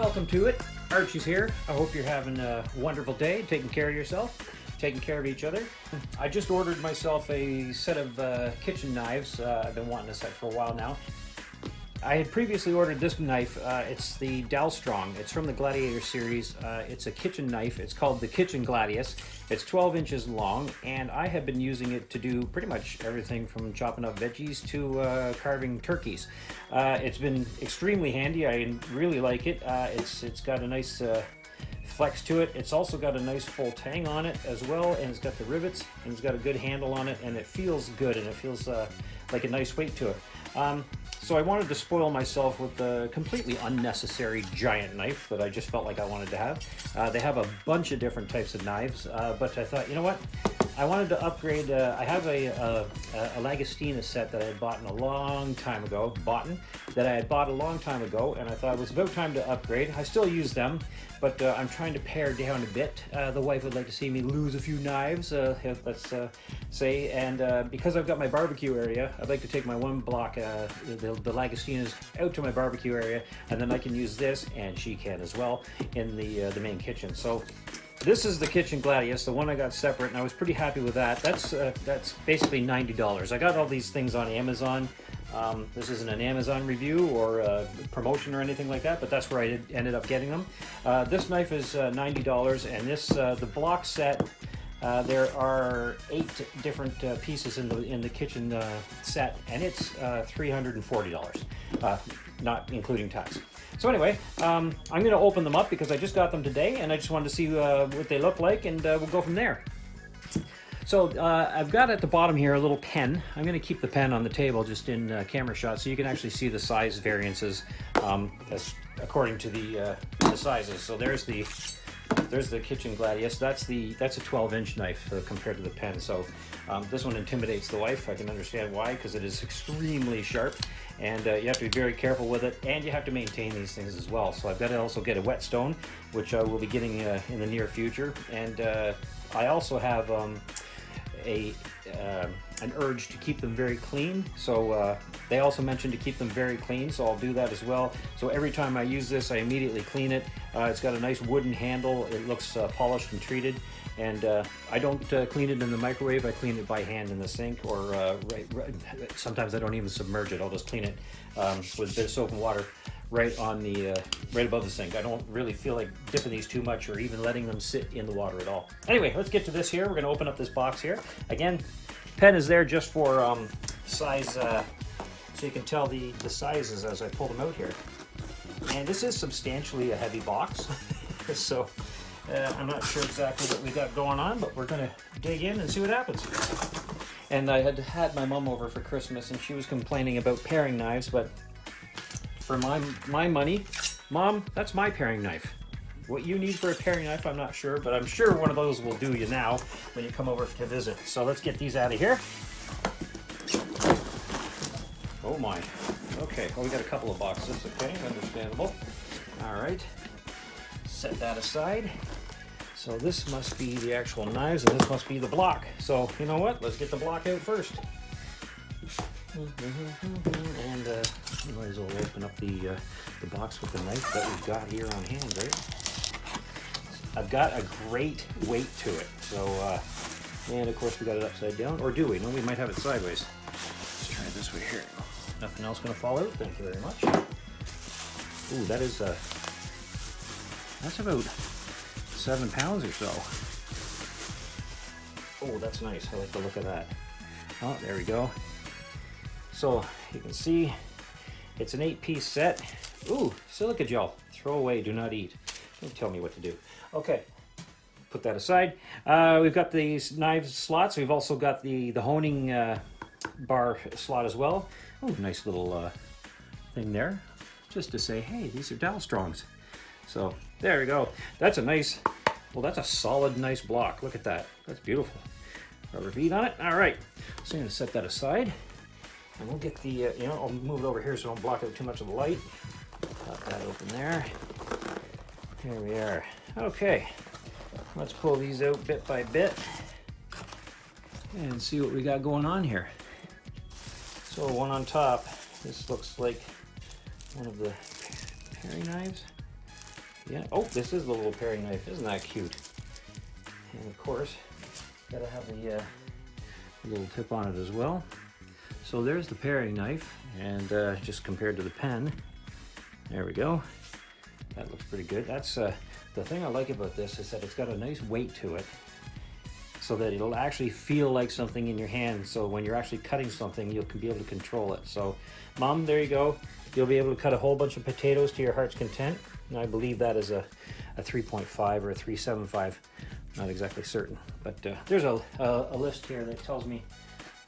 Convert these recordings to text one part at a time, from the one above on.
Welcome to it. Archie's here. I hope you're having a wonderful day, taking care of yourself, taking care of each other. I just ordered myself a set of kitchen knives. I've been wanting a set for a while now. I had previously ordered this knife. It's the Dalstrong. It's from the Gladiator series. It's a kitchen knife. It's called the Kitchen Gladius. It's 12 inches long, and I have been using it to do pretty much everything from chopping up veggies to carving turkeys. It's been extremely handy. I really like it. It's got a nice flex to it. It's also got a nice full tang on it as well, and it's got the rivets, and it's got a good handle on it, and it feels good, and it feels like a nice weight to it. So I wanted to spoil myself with a completely unnecessary giant knife that I just felt like I wanted to have. They have a bunch of different types of knives, but I thought, you know what? I wanted to upgrade. I have a Lagostina set that I had bought a long time ago, and I thought it was about time to upgrade. I still use them, but I'm trying to pare down a bit. The wife would like to see me lose a few knives, let's say, and because I've got my barbecue area, I'd like to take my one block, the Lagostinas, out to my barbecue area, and then I can use this, and she can as well, in the main kitchen. So this is the Kitchen Gladius, the one I got separate, and I was pretty happy with that. That's basically $90. I got all these things on Amazon. This isn't an Amazon review or a promotion or anything like that, but that's where I ended up getting them. This knife is $90, and this the block set. There are 8 different pieces in the kitchen set, and it's $340, not including tax. So anyway, I'm going to open them up because I just got them today, and I just wanted to see what they look like, and we'll go from there. So I've got at the bottom here a little pen. I'm going to keep the pen on the table just in camera shot so you can actually see the size variances according to the sizes. So there's the Kitchen Gladius. That's a 12-inch knife compared to the pen. So this one intimidates the wife. I can understand why, because it is extremely sharp, and you have to be very careful with it, and you have to maintain these things as well. So I've got to also get a whetstone, which I will be getting in the near future, and I also have an urge to keep them very clean. So they also mentioned to keep them very clean, so I'll do that as well. So every time I use this, I immediately clean it. It's got a nice wooden handle. It looks polished and treated, and I don't clean it in the microwave. I clean it by hand in the sink, or sometimes I don't even submerge it. I'll just clean it with a bit of soap and water right on the right above the sink. I don't really feel like dipping these too much or even letting them sit in the water at all. Anyway, let's get to this here. We're going to open up this box here. Again, pen is there just for size, so you can tell the sizes as I pull them out here. And this is substantially a heavy box, so I'm not sure exactly what we got going on, but we're going to dig in and see what happens. And I had my mom over for Christmas, and she was complaining about paring knives, but for my money, Mom, that's my paring knife. What you need for a paring knife, I'm not sure, but I'm sure one of those will do you now when you come over to visit. So let's get these out of here. Oh my. Okay, well, we got a couple of boxes, okay, understandable. All right, set that aside. So this must be the actual knives, and this must be the block. So you know what, let's get the block out first. And we might as well open up the box with the knife that we've got here on hand, right? I've got a great weight to it, so and of course we got it upside down, or do we? No, we might have it sideways. Let's try it this way here. Nothing else going to fall out. Thank you very much. Ooh, that's about 7 pounds or so. Oh, that's nice. I like the look of that. Oh, there we go. So you can see it's an 8-piece set. Ooh, silica gel. Throw away, do not eat. Don't tell me what to do. Okay, put that aside. We've got these knives slots. We've also got the honing bar slot as well. Oh, nice little thing there, just to say, hey, these are Dalstrongs. So there we go. That's a nice, well, that's a solid, nice block. Look at that. That's beautiful. Rubber feet on it. All right, so I'm gonna set that aside. And we'll get the, I'll move it over here so I don't block out too much of the light. Pop that open there. Here we are. Okay, let's pull these out bit by bit and see what we got going on here. So one on top, this looks like one of the paring knives. Yeah. Oh, this is the little paring knife. Isn't that cute? And of course, gotta have the little tip on it as well. So there's the paring knife, and just compared to the pen, there we go. That looks pretty good. That's the thing I like about this is that it's got a nice weight to it, so that it'll actually feel like something in your hand. So when you're actually cutting something, you'll be able to control it. So, Mom, there you go. You'll be able to cut a whole bunch of potatoes to your heart's content. And I believe that is a 3.5 or a 3.75. Not exactly certain, but there's a list here that tells me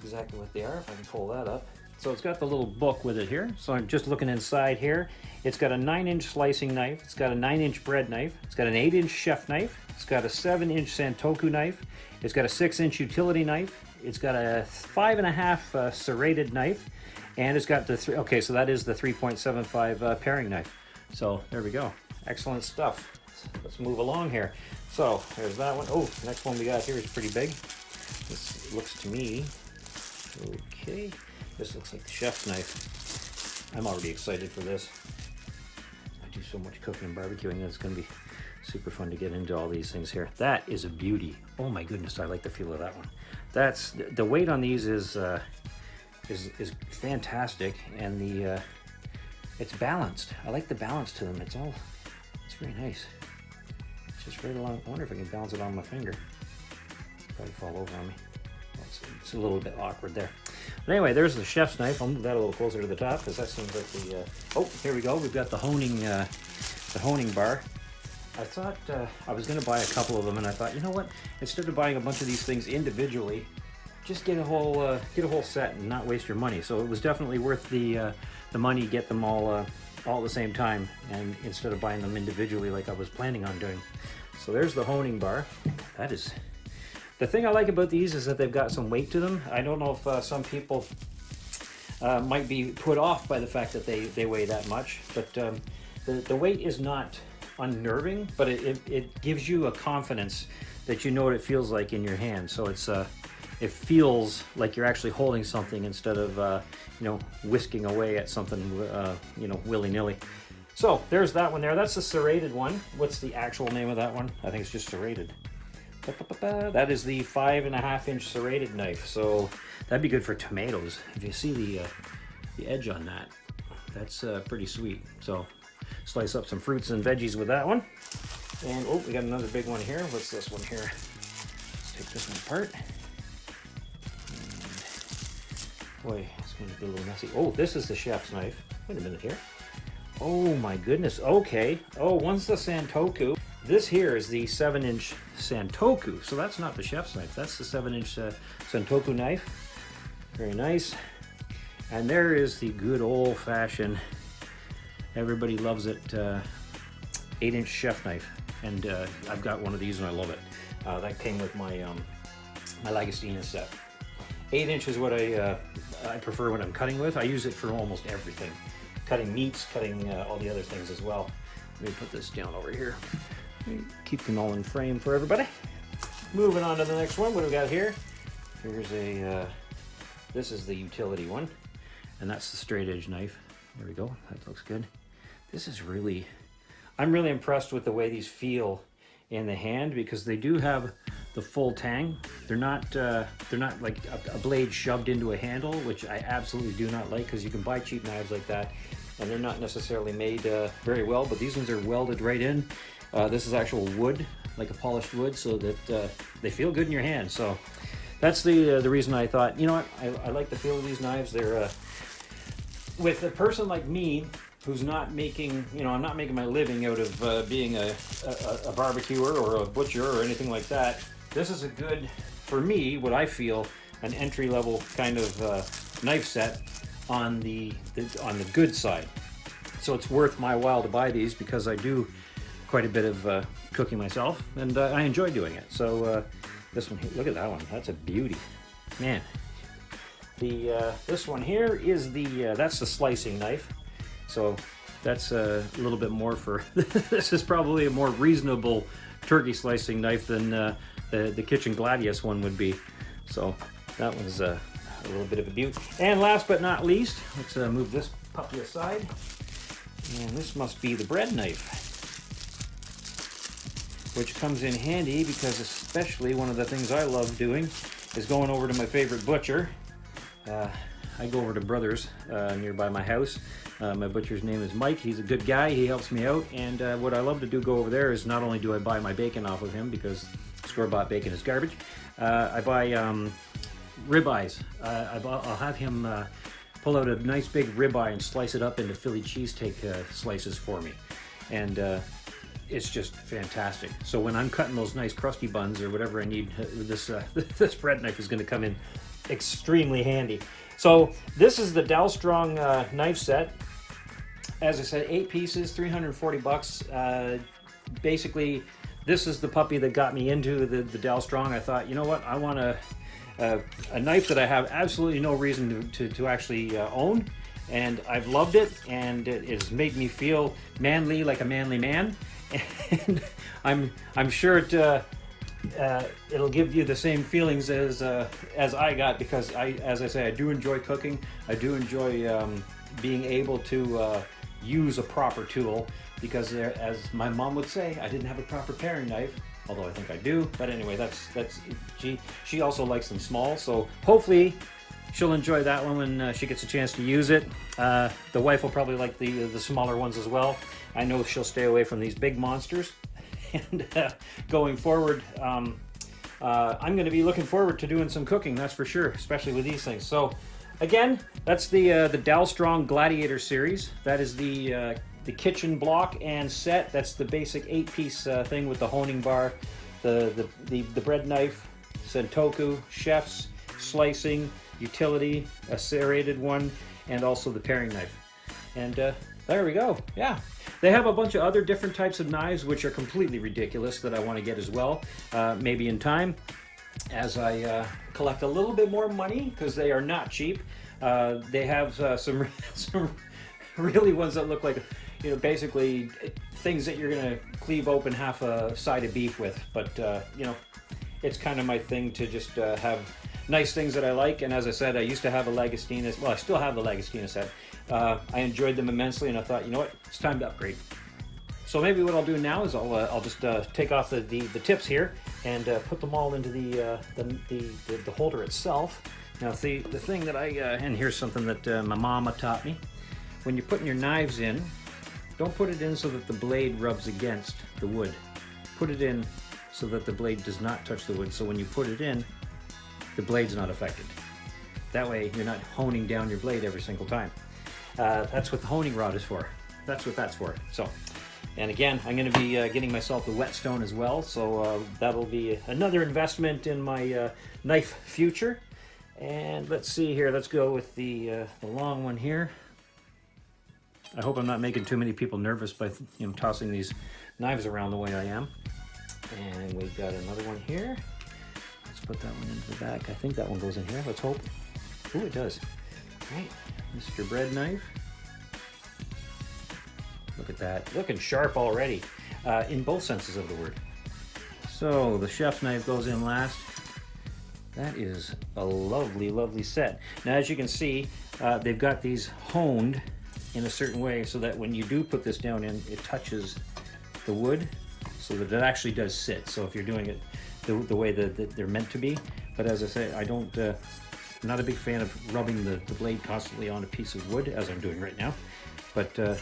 exactly what they are, if I can pull that up. So it's got the little book with it here. So I'm just looking inside here. It's got a 9-inch slicing knife. It's got a 9-inch bread knife. It's got an 8-inch chef knife. It's got a 7-inch Santoku knife. It's got a 6-inch utility knife. It's got a 5.5 serrated knife. And it's got the okay, so that is the 3.75 paring knife. So there we go. Excellent stuff. Let's move along here. So there's that one. Oh, next one we got here is pretty big. This looks to me, okay, this looks like the chef's knife. I'm already excited for this. I do so much cooking and barbecuing, it's going to be super fun to get into all these things here. That is a beauty. Oh my goodness, I like the feel of that one. That's the weight on these is fantastic, and the it's balanced. I like the balance to them. It's very nice. It's just right along. I wonder if I can balance it on my finger. Probably fall over on me. It's a little bit awkward there. But anyway, there's the chef's knife. I'll move that a little closer to the top because that seems like the. Oh, here we go. We've got the honing bar. I thought I was going to buy a couple of them, and I thought, you know what? Instead of buying a bunch of these things individually, just get a whole set and not waste your money. So it was definitely worth the money. Get them all at the same time, and instead of buying them individually like I was planning on doing. So there's the honing bar. That is. The thing I like about these is that they've got some weight to them. I don't know if some people might be put off by the fact that they weigh that much, but the weight is not unnerving, but it gives you a confidence that you know what it feels like in your hand. So it feels like you're actually holding something instead of whisking away at something willy-nilly. So there's that one there. That's the serrated one. What's the actual name of that one? I think it's just serrated. That is the 5.5-inch serrated knife. So that'd be good for tomatoes. If you see the edge on that, that's pretty sweet. So slice up some fruits and veggies with that one. And oh, we got another big one here. What's this one here? Let's take this one apart. And boy, it's going to be a little messy. Oh, this is the chef's knife. Wait a minute here. Oh my goodness. Okay. Oh, one's the Santoku. This here is the 7-inch Santoku. So that's not the chef's knife. That's the 7-inch Santoku knife. Very nice. And there is the good old-fashioned, everybody loves it, 8-inch chef knife. And I've got one of these and I love it. That came with my my Lagostina set. 8-inch is what I prefer when I'm cutting with. I use it for almost everything. Cutting meats, cutting all the other things as well. Let me put this down over here. Keep them all in frame for everybody. Moving on to the next one. What do we got here? Here's this is the utility one. And that's the straight edge knife. There we go. That looks good. This is really, I'm really impressed with the way these feel in the hand because they do have the full tang. They're not like a blade shoved into a handle, which I absolutely do not like because you can buy cheap knives like that and they're not necessarily made very well, but these ones are welded right in. This is actual wood, like a polished wood, so that they feel good in your hand. So that's the reason I thought, you know what, I like the feel of these knives. They're with a person like me who's not making, I'm not making my living out of being a barbecuer or a butcher or anything like that. This is a good, for me, what I feel, an entry-level kind of knife set on the good side. So it's worth my while to buy these because I do quite a bit of cooking myself, and I enjoy doing it. So this one here, look at that one. That's a beauty, man. This one here is that's the slicing knife. So that's a little bit more for. This is probably a more reasonable turkey slicing knife than the kitchen Gladius one would be. So that one's a little bit of a beaut. And last but not least, let's move this puppy aside. And this must be the bread knife. which comes in handy because especially one of the things I love doing is going over to my favorite butcher. I go over to Brothers nearby my house. My butcher's name is Mike. He's a good guy. He helps me out. And what I love to do go over there is not only do I buy my bacon off of him because store-bought bacon is garbage, I buy ribeyes. I'll have him pull out a nice big ribeye and slice it up into Philly cheesesteak slices for me. And it's just fantastic. So when I'm cutting those nice crusty buns or whatever I need, this bread knife is going to come in extremely handy. So this is the Dalstrong knife set. As I said, 8 pieces, 340 bucks. Basically, this is the puppy that got me into the Dalstrong. I thought, you know what, I want a knife that I have absolutely no reason to actually own, and I've loved it, and it has made me feel manly, like a manly man. And I'm sure it'll give you the same feelings as I got, because as I say, I do enjoy cooking. I do enjoy being able to use a proper tool, because as my mom would say, I didn't have a proper paring knife, although I think I do. But anyway, she also likes them small, so hopefully she'll enjoy that one when she gets a chance to use it. The wife will probably like the smaller ones as well. I know she'll stay away from these big monsters. And going forward, I'm going to be looking forward to doing some cooking, that's for sure, especially with these things. So again, that's the Dalstrong Gladiator series. That is the kitchen block and set. That's the basic 8-piece thing with the honing bar, the bread knife, sentoku, chef's, slicing, utility, a serrated one, and also the paring knife. And there we go. Yeah. They have a bunch of other different types of knives which are completely ridiculous that I want to get as well, maybe in time, as I collect a little bit more money, because they are not cheap. They have some really ones that look like, you know, basically things that you're going to cleave open half a side of beef with. But, you know, it's kind of my thing to just have nice things that I like. And as I said, I used to have a Lagostina, well, I still have the Lagostina set. I enjoyed them immensely, and I thought, you know what, it's time to upgrade. So maybe what I'll do now is I'll just take off the tips here and put them all into the holder itself. Now the thing that and here's something that my mama taught me. When you're putting your knives in, don't put it in so that the blade rubs against the wood. Put it in so that the blade does not touch the wood. So when you put it in, the blade's not affected. That way you're not honing down your blade every single time. That's what the honing rod is for. That's what that's for. So, and again, I'm going to be getting myself a whetstone as well. So that'll be another investment in my knife future. And let's see here. Let's go with the long one here. I hope I'm not making too many people nervous by tossing these knives around the way I am. And we've got another one here. Let's put that one into the back. I think that one goes in here. Let's hope. Oh, it does. All right. Mr. Bread Knife. Look at that, looking sharp already, in both senses of the word. So the chef's knife goes in last. That is a lovely, lovely set. Now, as you can see, they've got these honed in a certain way so that when you do put this down in, it touches the wood so that it actually does sit. So if you're doing it the way that they're meant to be. But as I say, I'm not a big fan of rubbing the blade constantly on a piece of wood, as I'm doing right now, but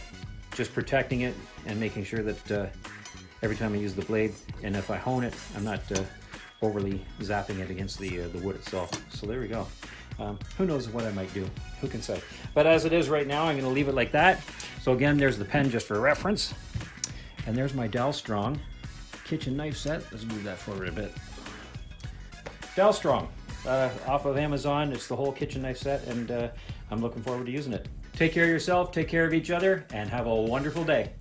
just protecting it and making sure that every time I use the blade, and if I hone it, I'm not overly zapping it against the wood itself. So there we go. Who knows what I might do? Who can say? But as it is right now, I'm going to leave it like that. So again, there's the pen just for reference. And there's my Dalstrong kitchen knife set. Let's move that forward a bit. Dalstrong. Off of Amazon. It's the whole kitchen knife set, and I'm looking forward to using it. Take care of yourself, take care of each other, and have a wonderful day.